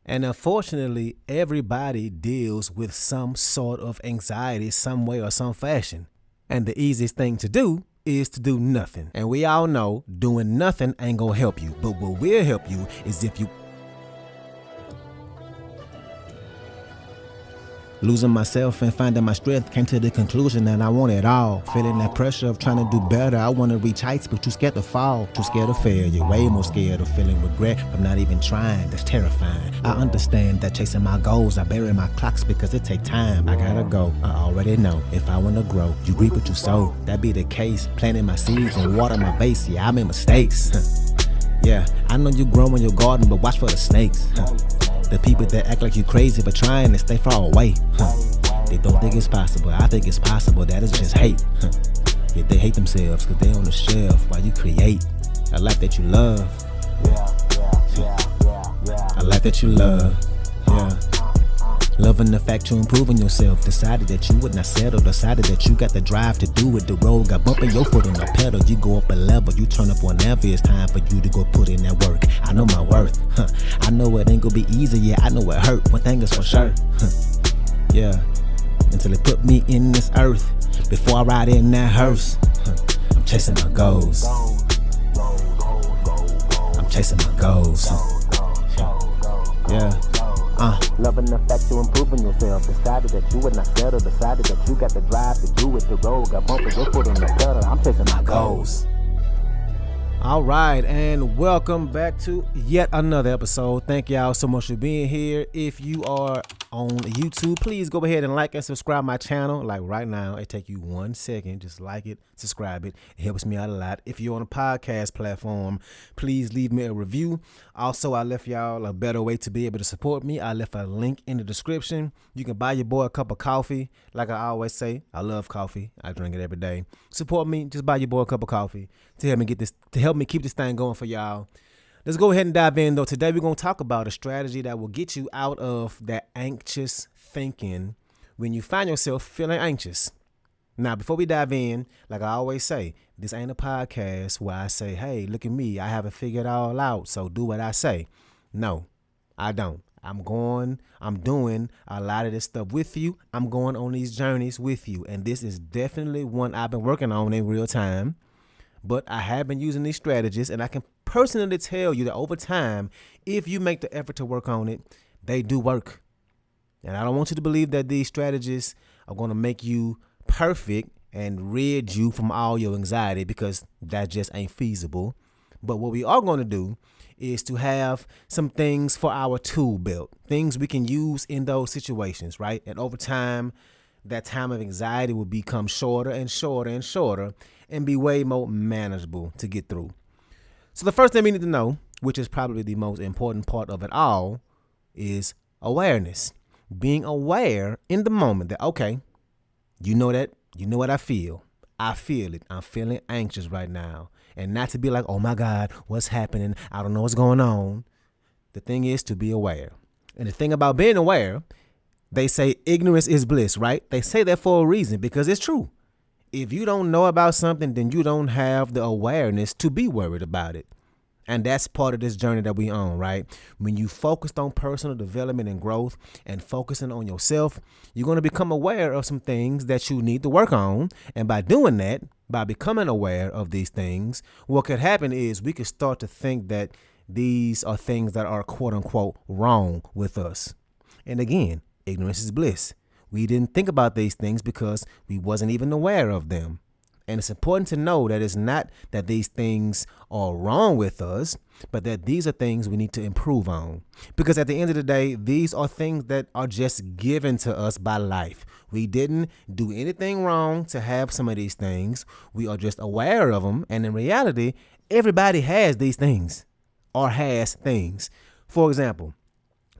And unfortunately, everybody deals with some sort of anxiety, some way or some fashion. And the easiest thing to do is to do nothing. And we all know doing nothing ain't gonna help you. But what will help you is if you losing myself and finding my strength, came to the conclusion that I want it all. Feeling that pressure of trying to do better. I want to reach heights, but too scared to fall. Too scared of failure. Way more scared of feeling regret from not even trying. That's terrifying. I understand that chasing my goals, I bury my clocks because it take time. I gotta go. I already know. If I want to grow, you reap what you sow. That be the case. Planting my seeds and water my vase. Yeah, I made mistakes. Yeah, I know you grow in your garden, but watch for the snakes. The people that act like you crazy for trying to stay far away. They don't think it's possible. I think it's possible. That is just hate. Yeah, they hate themselves because they on the shelf while you create a life that you love. A life that you love. Yeah. Loving the fact you're improving yourself. Decided that you would not settle. Decided that you got the drive to do it. The road got bumping your foot on the pedal. You go up a level. You turn up whenever it's time for you to go put in that work. I know my worth. I know it ain't gonna be easy. Yeah, I know it hurt. One thing is for sure. Yeah. Until it put me in this earth. Before I ride in that hearse. I'm chasing my goals. I'm chasing my goals. Yeah. Loving the fact you're improving yourself. Decided that you would not settle. Decided that you got the drive to do it. The road got bumping your foot on the pedal. I'm chasing my goals. All right, and welcome back to yet another episode. Thank y'all so much for being here. If you are on YouTube, please go ahead and like and subscribe my channel. Like right now, it take you 1 second. Just like it, subscribe it. It helps me out a lot. If you're on a podcast platform, please leave me a review. Also, I left y'all a better way to be able to support me. I left a link in the description. You can buy your boy a cup of coffee. Like I always say, I love coffee. I drink it every day. Support me. Just buy your boy a cup of coffee to help me keep this thing going for y'all. Let's go ahead and dive in though. Today we're going to talk about a strategy that will get you out of that anxious thinking when you find yourself feeling anxious. Now, before we dive in, like I always say, this ain't a podcast where I say, hey, look at me. I haven't figured it all out, so do what I say. No, I don't. I'm doing a lot of this stuff with you. I'm going on these journeys with you. And this is definitely one I've been working on in real time. But I have been using these strategies, and I can personally tell you that over time, if you make the effort to work on it, they do work. And I don't want you to believe that these strategies are going to make you perfect and rid you from all your anxiety, because that just ain't feasible. But what we are going to do is to have some things for our tool belt, things we can use in those situations, right? And over time, that time of anxiety will become shorter and shorter and shorter and be way more manageable to get through. So the first thing we need to know, which is probably the most important part of it all, is awareness. Being aware in the moment that, okay, you know what I feel. I feel it. I'm feeling anxious right now. And not to be like, oh my God, what's happening? I don't know what's going on. The thing is to be aware. And the thing about being aware, they say ignorance is bliss, right? They say that for a reason, because it's true. If you don't know about something, then you don't have the awareness to be worried about it. And that's part of this journey that we on, right? When you focused on personal development and growth and focusing on yourself, you're going to become aware of some things that you need to work on. And by doing that, by becoming aware of these things, what could happen is we could start to think that these are things that are quote unquote wrong with us. And again, ignorance is bliss. We didn't think about these things because we wasn't even aware of them. And it's important to know that it's not that these things are wrong with us, but that these are things we need to improve on. Because at the end of the day, these are things that are just given to us by life. We didn't do anything wrong to have some of these things. We are just aware of them. And in reality, everybody has these things or has things. For example,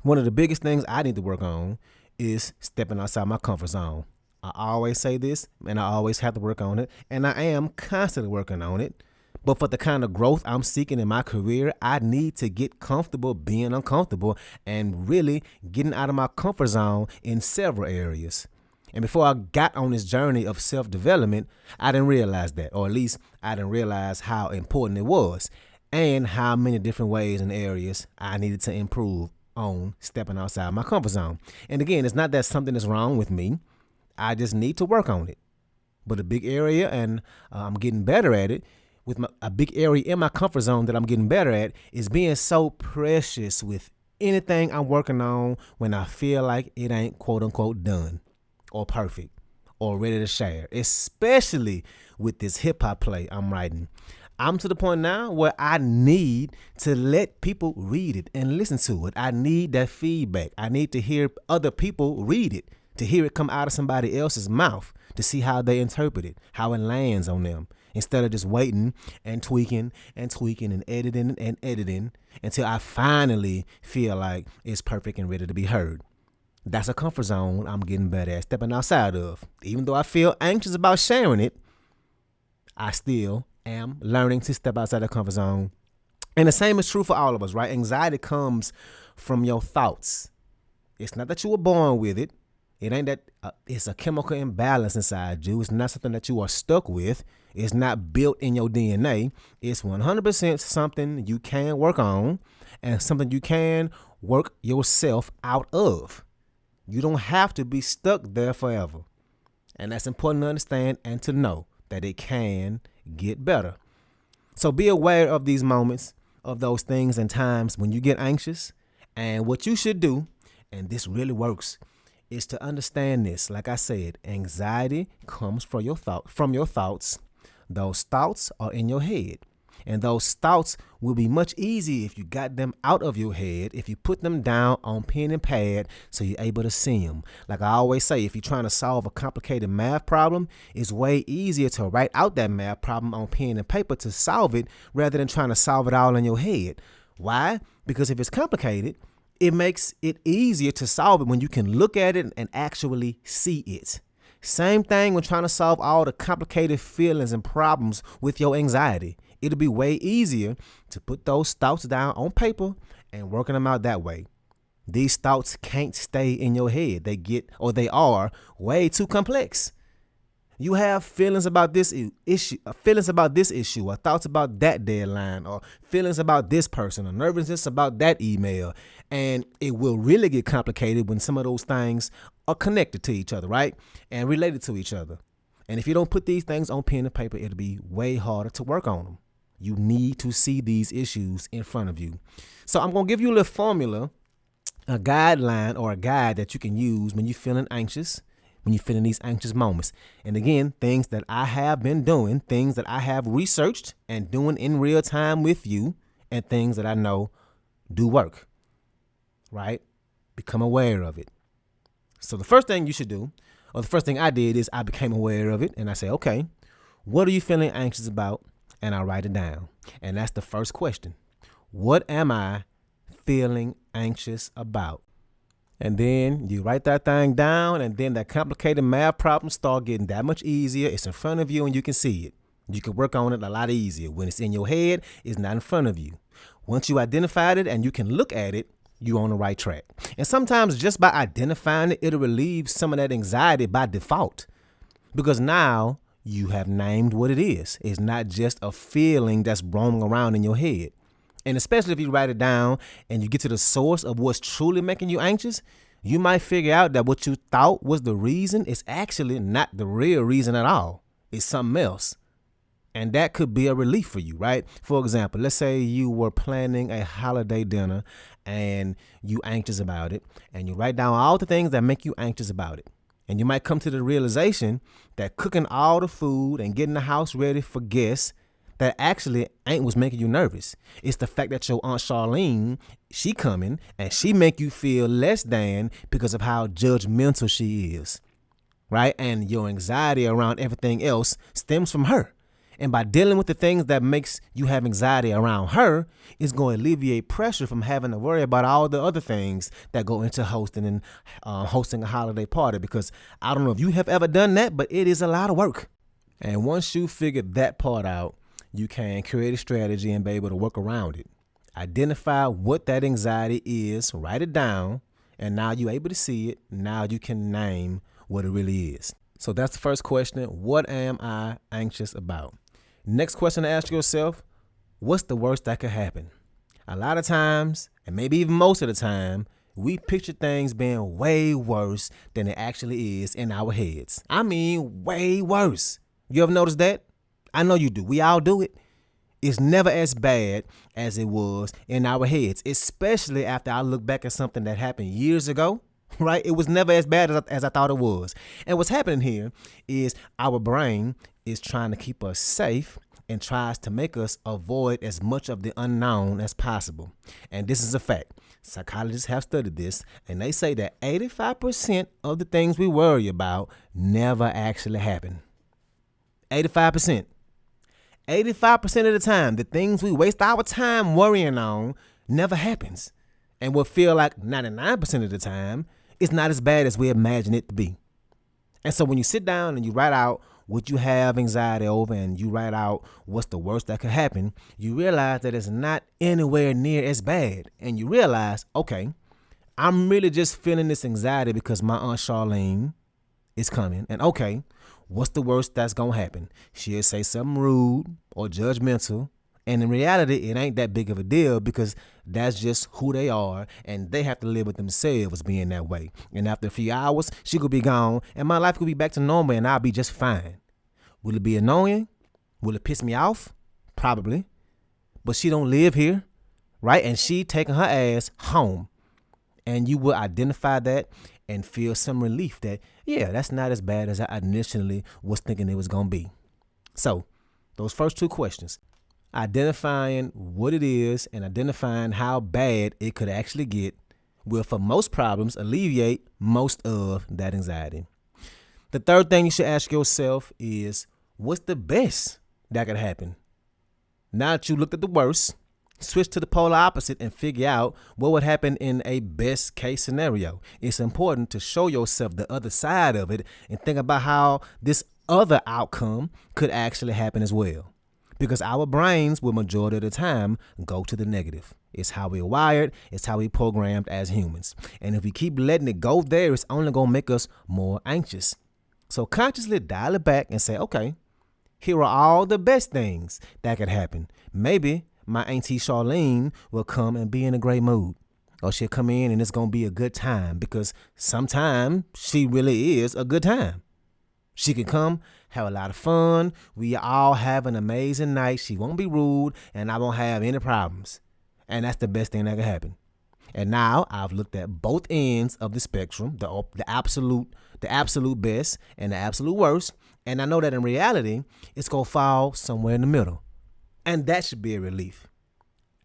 one of the biggest things I need to work on is stepping outside my comfort zone. I always say this, and I always have to work on it, and I am constantly working on it. But for the kind of growth I'm seeking in my career, I need to get comfortable being uncomfortable and really getting out of my comfort zone in several areas. And before I got on this journey of self-development, I didn't realize that, or at least I didn't realize how important it was and how many different ways and areas I needed to improve on stepping outside my comfort zone. And again, it's not that something is wrong with me. I just need to work on it. But a big area, and I'm getting better at it, a big area in my comfort zone that I'm getting better at is being so precious with anything I'm working on when I feel like it ain't quote unquote done or perfect or ready to share, especially with this hip hop play I'm writing. I'm to the point now where I need to let people read it and listen to it. I need that feedback. I need to hear other people read it, to hear it come out of somebody else's mouth, to see how they interpret it, how it lands on them, instead of just waiting and tweaking and editing until I finally feel like it's perfect and ready to be heard. That's a comfort zone I'm getting better at stepping outside of. Even though I feel anxious about sharing it, I still am learning to step outside the comfort zone. And the same is true for all of us, right? Anxiety comes from your thoughts. It's not that you were born with it. It ain't that it's a chemical imbalance inside you. It's not something that you are stuck with. It's not built in your DNA. It's 100% something you can work on and something you can work yourself out of. You don't have to be stuck there forever. And that's important to understand and to know that it can get better. So be aware of these moments, of those things and times when you get anxious. And what you should do, and this really works, is to understand this. Like I said, anxiety comes from your thoughts. Those thoughts are in your head. And those thoughts will be much easier if you got them out of your head, if you put them down on pen and pad so you're able to see them. Like I always say, if you're trying to solve a complicated math problem, it's way easier to write out that math problem on pen and paper to solve it rather than trying to solve it all in your head. Why? Because if it's complicated, it makes it easier to solve it when you can look at it and actually see it. Same thing when trying to solve all the complicated feelings and problems with your anxiety. It'll be way easier to put those thoughts down on paper and working them out that way. These thoughts can't stay in your head. They are way too complex. You have feelings about this issue, or thoughts about that deadline, or feelings about this person, or nervousness about that email. And it will really get complicated when some of those things are connected to each other, right? And related to each other. And if you don't put these things on pen and paper, it'll be way harder to work on them. You need to see these issues in front of you. So I'm going to give you a little formula, a guideline or a guide that you can use when you're feeling anxious, when you're feeling these anxious moments. And again, things that I have been doing, things that I have researched and doing in real time with you, and things that I know do work, right? Become aware of it. So the first thing you should do, or the first thing I did, is I became aware of it. And I say, okay, what are you feeling anxious about? And I write it down. And that's the first question. What am I feeling anxious about? And then you write that thing down, and then that complicated math problem start getting that much easier. It's in front of you and you can see it. You can work on it a lot easier. When it's in your head, it's not in front of you. Once you identified it and you can look at it, you're on the right track. And sometimes just by identifying it, it'll relieve some of that anxiety by default. Because now you have named what it is. It's not just a feeling that's roaming around in your head. And especially if you write it down and you get to the source of what's truly making you anxious, you might figure out that what you thought was the reason is actually not the real reason at all. It's something else. And that could be a relief for you, right? For example, let's say you were planning a holiday dinner and you anxious about it, and you write down all the things that make you anxious about it. And you might come to the realization that cooking all the food and getting the house ready for guests, that actually ain't what's making you nervous. It's the fact that your Aunt Charlene, she coming and she make you feel less than because of how judgmental she is, right? And your anxiety around everything else stems from her. And by dealing with the things that makes you have anxiety around her, it's going to alleviate pressure from having to worry about all the other things that go into hosting a holiday party. Because I don't know if you have ever done that, but it is a lot of work. And once you figure that part out, you can create a strategy and be able to work around it. Identify what that anxiety is, write it down, and now you're able to see it. Now you can name what it really is. So that's the first question. What am I anxious about? Next question to ask yourself, what's the worst that could happen? A lot of times, and maybe even most of the time, we picture things being way worse than it actually is in our heads. I mean, way worse. You ever notice that? I know you do. We all do it. It's never as bad as it was in our heads, especially after I look back at something that happened years ago, right? It was never as bad as I thought it was. And what's happening here is our brain is trying to keep us safe and tries to make us avoid as much of the unknown as possible. And this is a fact. Psychologists have studied this, and they say that 85% of the things we worry about never actually happen. 85%. 85% of the time, the things we waste our time worrying on never happens. And we'll feel like 99% of the time, it's not as bad as we imagine it to be. And so when you sit down and you write out what you have anxiety over and you write out what's the worst that could happen, you realize that it's not anywhere near as bad. And you realize, okay, I'm really just feeling this anxiety because my Aunt Charlene is coming. And okay, what's the worst that's going to happen? She'll say something rude or judgmental. And in reality, it ain't that big of a deal because that's just who they are. And they have to live with themselves being that way. And after a few hours, she could be gone and my life could be back to normal and I'll be just fine. Will it be annoying? Will it piss me off? Probably. But she don't live here, right? And she taking her ass home. And you will identify that and feel some relief that, yeah, that's not as bad as I initially was thinking it was going to be. So those first two questions, identifying what it is and identifying how bad it could actually get, will for most problems alleviate most of that anxiety. The third thing you should ask yourself is, what's the best that could happen? Now that you looked at the worst, switch to the polar opposite and figure out what would happen in a best case scenario. It's important to show yourself the other side of it and think about how this other outcome could actually happen as well. Because our brains will majority of the time go to the negative. It's how we're wired. It's how we're programmed as humans. And if we keep letting it go there, it's only going to make us more anxious. So consciously dial it back and say, okay, here are all the best things that could happen. Maybe my Auntie Charlene will come and be in a great mood. Or she'll come in and it's going to be a good time because sometimes she really is a good time. She can come, have a lot of fun. We all have an amazing night. She won't be rude and I won't have any problems. And that's the best thing that can happen. And now I've looked at both ends of the spectrum, the absolute best and the absolute worst. And I know that in reality, it's going to fall somewhere in the middle. And that should be a relief.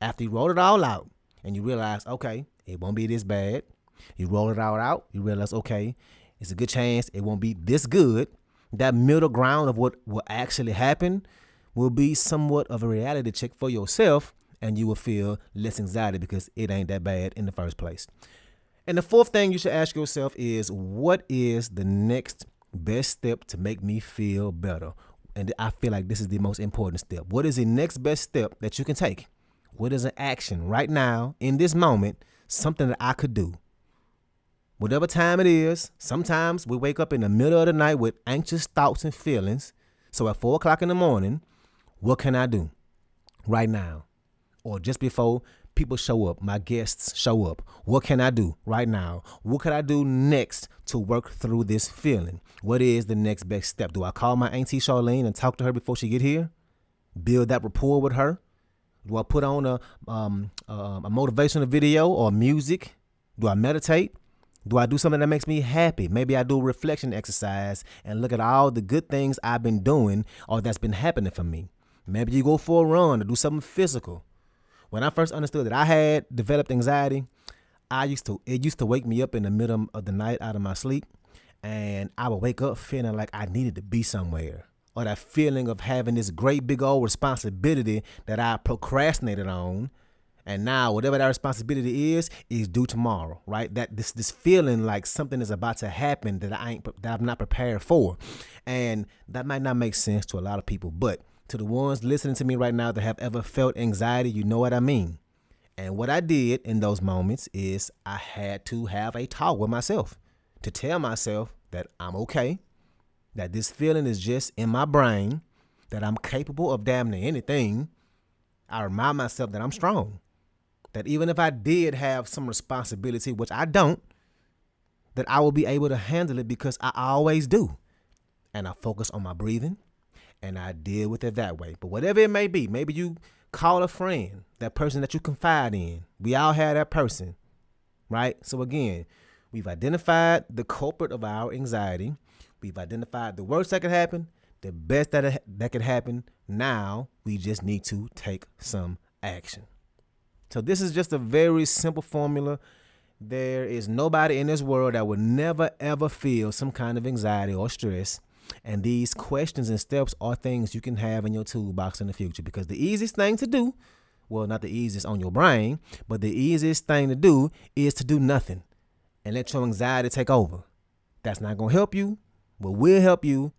After you roll it all out and you realize, okay, it won't be this bad. You roll it all out. You realize, okay, it's a good chance it won't be this good. That middle ground of what will actually happen will be somewhat of a reality check for yourself. And you will feel less anxiety because it ain't that bad in the first place. And the fourth thing you should ask yourself is, what is the next best step to make me feel better? And I feel like this is the most important step. What is the next best step that you can take? What is an action right now in this moment, something that I could do? Whatever time it is, sometimes we wake up in the middle of the night with anxious thoughts and feelings. So at 4 o'clock in the morning, what can I do right now? Or just before people show up, my guests show up. What can I do right now? What could I do next to work through this feeling? What is the next best step? Do I call my Auntie Charlene and talk to her before she get here? Build that rapport with her? Do I put on a motivational video or music? Do I meditate? Do I do something that makes me happy? Maybe I do a reflection exercise and look at all the good things I've been doing or that's been happening for me. Maybe you go for a run or do something physical. When I first understood that I had developed anxiety, it used to wake me up in the middle of the night out of my sleep, and I would wake up feeling like I needed to be somewhere, or that feeling of having this great big old responsibility that I procrastinated on, and now whatever that responsibility is due tomorrow, right? That this feeling like something is about to happen that I'm not prepared for, and that might not make sense to a lot of people, but to the ones listening to me right now that have ever felt anxiety, you know what I mean. And what I did in those moments is I had to have a talk with myself to tell myself that I'm okay, that this feeling is just in my brain, that I'm capable of damn near anything. I remind myself that I'm strong. that even if I did have some responsibility, which I don't, that I will be able to handle it because I always do. And I focus on my breathing and I deal with it that way. But whatever it may be, maybe you call a friend, that person that you confide in. We all have that person, right? So again, we've identified the culprit of our anxiety. We've identified the worst that could happen, the best that could happen. Now we just need to take some action. So this is just a very simple formula. There is nobody in this world that would never, ever feel some kind of anxiety or stress. And these questions and steps are things you can have in your toolbox in the future, because the easiest thing to do, well, not the easiest on your brain, but the easiest thing to do is to do nothing and let your anxiety take over. That's not going to help you. What will help you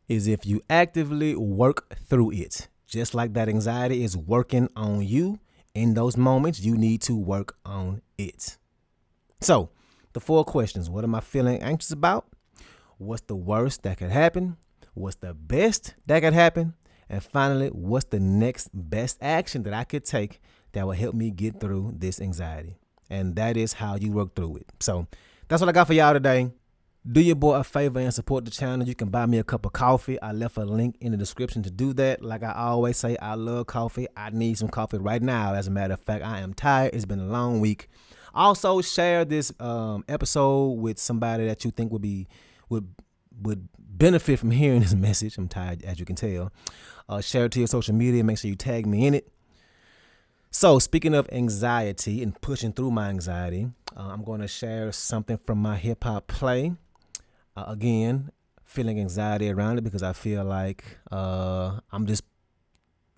is if you actively work through it. Just like that anxiety is working on you in those moments, you need to work on it. So, the 4 questions. What am I feeling anxious about? What's the worst that could happen? What's the best that could happen? And finally, what's the next best action that I could take that will help me get through this anxiety? And that is how you work through it. So, that's what I got for y'all today. Do your boy a favor and support the channel. You can buy me a cup of coffee. I left a link in the description to do that. Like I always say, I love coffee. I need some coffee right now. As a matter of fact, I am tired. It's been a long week. Also, share this episode with somebody that you think would benefit from hearing this message. I'm tired, as you can tell. Share it to your social media. Make sure you tag me in it. So, speaking of anxiety and pushing through my anxiety, I'm going to share something from my hip hop play. Again, feeling anxiety around it because I feel like I'm just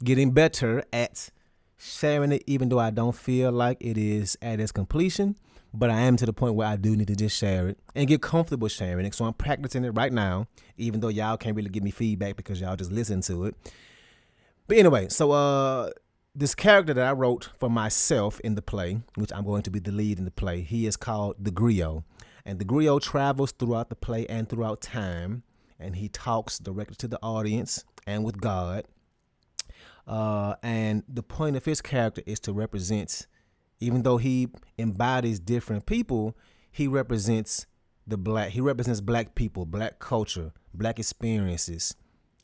getting better at sharing it, even though I don't feel like it is at its completion. But I am to the point where I do need to just share it and get comfortable sharing it. So I'm practicing it right now, even though y'all can't really give me feedback because y'all just listen to it. But anyway, so this character that I wrote for myself in the play, which I'm going to be the lead in the play, he is called the Griot. And the Griot travels throughout the play and throughout time, and he talks directly to the audience and with God. And the point of his character is to represent, even though he embodies different people, he represents black people, black culture, black experiences,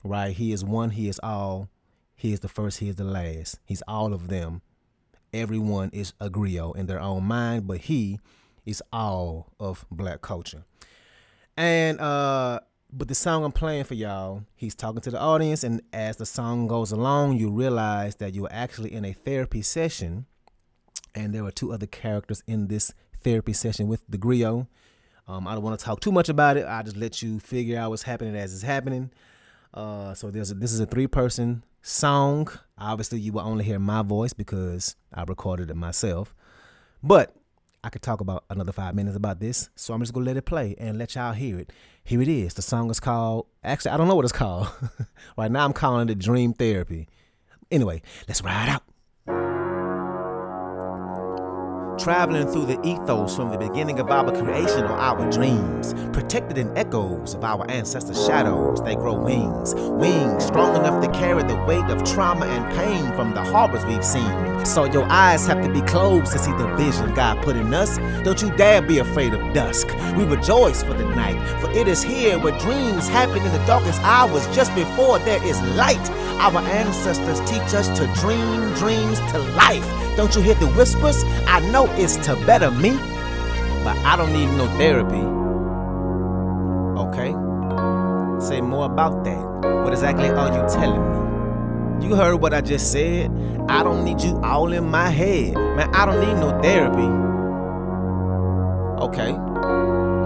right? He is one, he is all, he is the first, he is the last. He's all of them. Everyone is a griot in their own mind, but he is all of black culture. And but the song I'm playing for y'all, he's talking to the audience, and as the song goes along, you realize that you're actually in a therapy session, and there are 2 other characters in this therapy session with the griot. I don't want to talk too much about it. I'll just let you figure out what's happening as it's happening. So this is a 3-person song. Obviously, you will only hear my voice because I recorded it myself. But I could talk about another 5 minutes about this, so I'm just going to let it play and let y'all hear it. Here it is. The song is called, actually, I don't know what it's called. Right now, I'm calling it Dream Therapy. Anyway, let's ride out. Traveling through the ethos from the beginning of our creation are our dreams. Protected in echoes of our ancestors' shadows, they grow wings. Wings strong enough to carry the weight of trauma and pain from the harbors we've seen. So your eyes have to be closed to see the vision God put in us. Don't you dare be afraid of dusk. We rejoice for the night, for it is here where dreams happen in the darkest hours just before there is light. Our ancestors teach us to dream dreams to life. Don't you hear the whispers? I know it's to better me, but I don't need no therapy. Okay? Say more about that. What exactly are you telling me? You heard what I just said. I don't need you all in my head. Man, I don't need no therapy. Okay?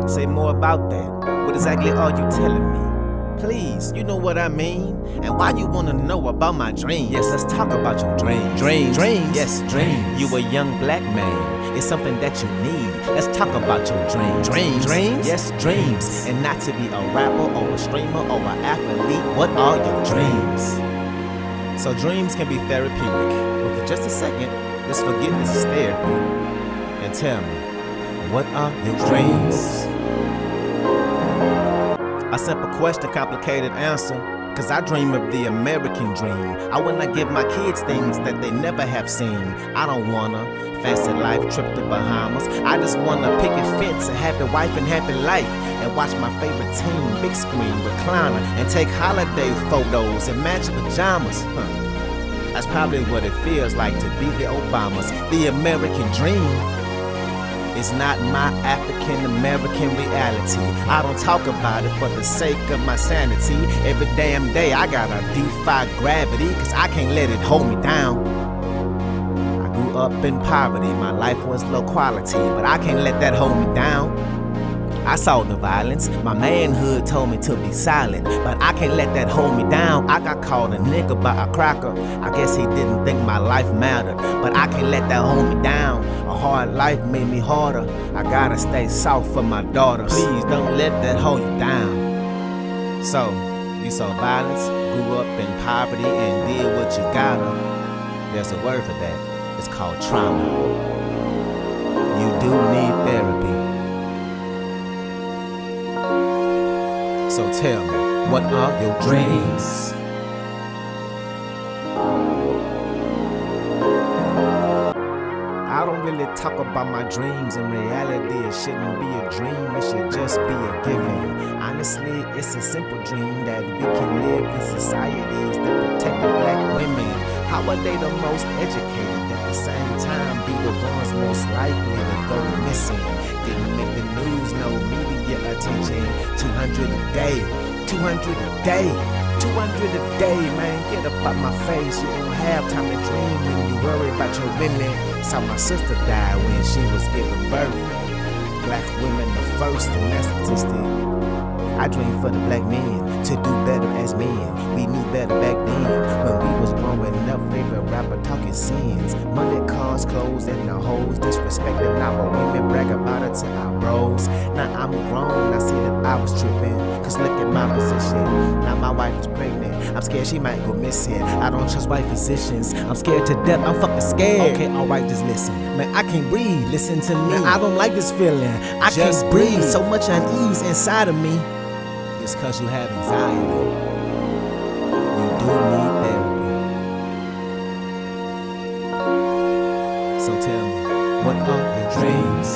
Say more about that. What exactly are you telling me? Please, you know what I mean? And why you wanna know about my dreams? Yes, let's talk about your dreams. Dreams. Yes, dreams. You a young black man. It's something that you need. Let's talk about your dreams. Dreams. Yes, dreams. And not to be a rapper or a streamer or an athlete. What are your dreams? So dreams can be therapeutic. But for just a second, let's forget this is therapy. And tell me, what are your dreams? A simple question, complicated answer. Cause I dream of the American dream. I wanna give my kids things that they never have seen. I don't wanna fancy life, trip to Bahamas. I just wanna picket fence, a happy wife and happy life, and watch my favorite team, big screen, recliner, and take holiday photos in matching pajamas. That's probably what it feels like to be the Obamas. The American dream is not my African American reality. I don't talk about it for the sake of my sanity. Every damn day I gotta defy gravity, cause I can't let it hold me down. I grew up in poverty, my life was low quality, but I can't let that hold me down. I saw the violence, my manhood told me to be silent, but I can't let that hold me down. I got called a nigga by a cracker, I guess he didn't think my life mattered, but I can't let that hold me down. A hard life made me harder, I gotta stay soft for my daughter. Please don't let that hold you down. So, you saw violence, grew up in poverty and did what you gotta. There's a word for that, it's called trauma. You do need therapy. So tell me, what are your dreams? I don't really talk about my dreams. In reality, it shouldn't be a dream, it should just be a given. Honestly, it's a simple dream that we can live in societies that protect the black women. How are they the most educated, at the same time be the ones most likely to go missing? Didn't make the news, no media attention. 200 a day, 200 a day, 200 a day, man, get up out my face. You don't have time to dream when you worry about your women. Saw my sister die when she was giving birth. Black women the first in that statistic. I dream for the black men to do better as men. We knew better back then when we was growing up. Favorite rapper talking sins, money, cars, clothes, and the hoes disrespecting our women, brag about it to our bros. Now I'm grown, I see that I was tripping, cause look at my position. Now my wife is pregnant, I'm scared she might go missing. I don't trust white physicians, I'm scared to death, I'm fucking scared. Okay, alright, just listen. Man, I can't breathe, listen to me. Man, I don't like this feeling, I just can't breathe. So much unease inside of me. It's cause you have anxiety. You do need therapy. So tell me, what are your dreams?